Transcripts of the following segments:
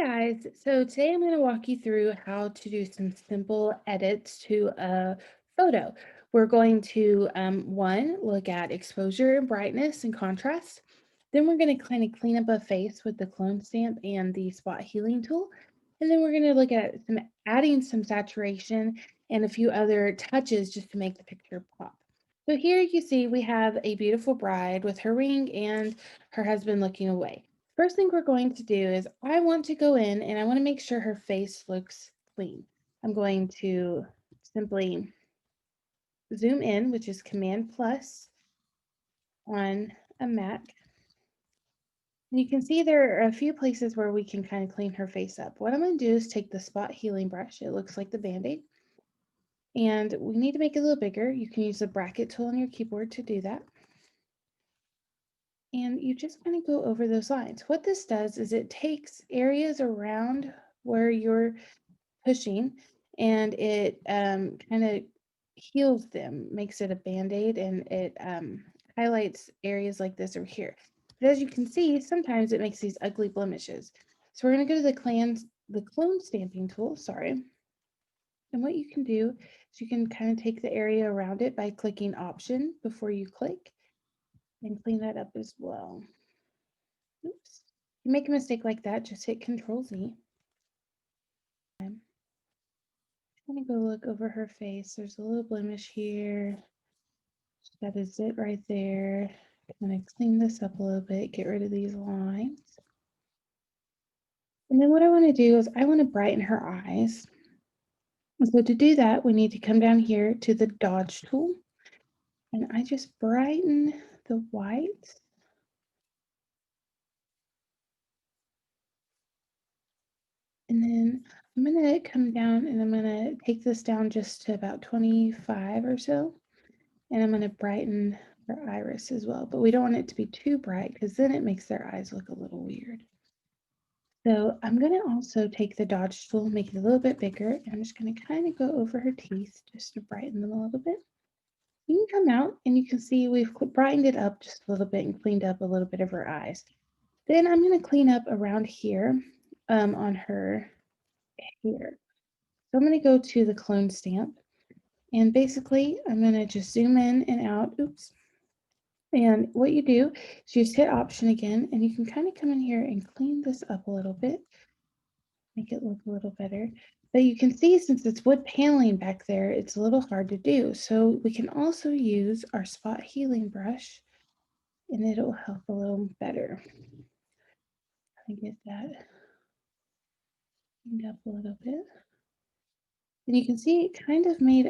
Guys, so today I'm going to walk you through how to do some simple edits to a photo. We're going to, one, look at exposure, brightness, and contrast. Then we're going to kind of clean up a face with the clone stamp and the spot healing tool. And then we're going to look at adding some saturation and a few other touches just to make the picture pop. So here you see we have a beautiful bride with her ring and her husband looking away. First thing we're going to do is I want to go in and I want to make sure her face looks clean. I'm going to simply zoom in, which is Command plus on a Mac. And you can see there are a few places where we can kind of clean her face up. What I'm going to do is take the spot healing brush. It looks like the Band-Aid. And we need to make it a little bigger. You can use the bracket tool on your keyboard to do that. And you just kind of go over those lines. What this does is it takes areas around where you're pushing and it kind of heals them, makes it a band-aid, and it highlights areas like this over here. But as you can see, sometimes it makes these ugly blemishes. So we're going to go to the clone stamping tool, sorry. And what you can do is you can kind of take the area around it by clicking Option before you click and clean that up as well. Oops. You make a mistake like that, just hit Control Z. I'm gonna go look over her face. There's a little blemish here. That is it right there. I'm gonna clean this up a little bit, get rid of these lines. And then what I want to do is I want to brighten her eyes. And so to do that, we need to come down here to the dodge tool. And I just brighten the white. And then I'm gonna come down and I'm gonna take this down just to about 25 or so. And I'm gonna brighten her iris as well, but we don't want it to be too bright because then it makes their eyes look a little weird. So I'm gonna also take the dodge tool, make it a little bit bigger, and I'm just gonna kind of go over her teeth just to brighten them a little bit. You can come out and you can see we've brightened it up just a little bit and cleaned up a little bit of her eyes. Then I'm gonna clean up around here on her hair. So I'm gonna go to the clone stamp and basically I'm gonna just zoom in and out. Oops. And what you do is you just hit Option again, and you can kind of come in here and clean this up a little bit, make it look a little better. But you can see since it's wood paneling back there, it's a little hard to do. So we can also use our spot healing brush, and it'll help a little better. I get that cleaned up a little bit. And you can see it kind of made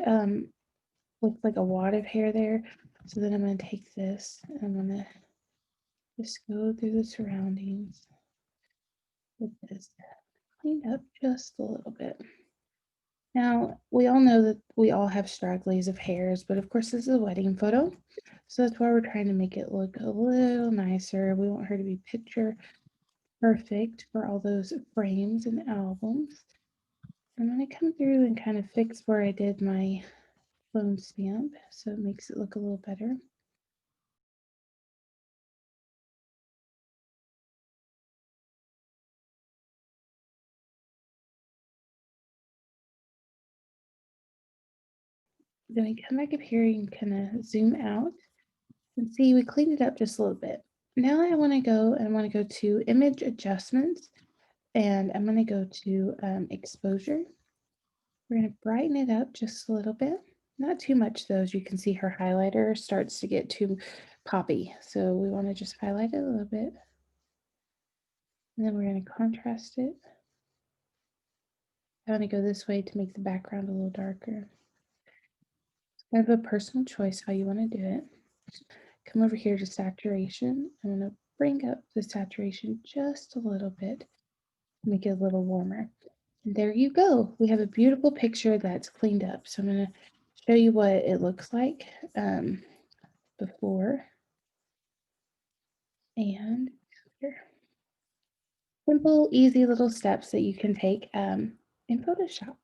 look like a wad of hair there. So then I'm going to take this and I'm going to just go through the surroundings with this cleaned up just a little bit. Now, we all know that we all have stragglies of hairs, but of course this is a wedding photo. So that's why we're trying to make it look a little nicer. We want her to be picture perfect for all those frames and albums. I'm going to come through and kind of fix where I did my clone stamp so it makes it look a little better. Then we come back up here and kind of zoom out and see we cleaned it up just a little bit. Now I want to go to image adjustments and I'm going to go to exposure. We're going to brighten it up just a little bit. Not too much though, as you can see her highlighter starts to get too poppy. So we want to just highlight it a little bit. And then we're going to contrast it. I want to go this way to make the background a little darker. It's kind of a personal choice how you want to do it. Come over here to saturation. I'm going to bring up the saturation just a little bit, make it a little warmer. And there you go. We have a beautiful picture that's cleaned up. So I'm going to show you what it looks like before and here. Simple, easy little steps that you can take in Photoshop.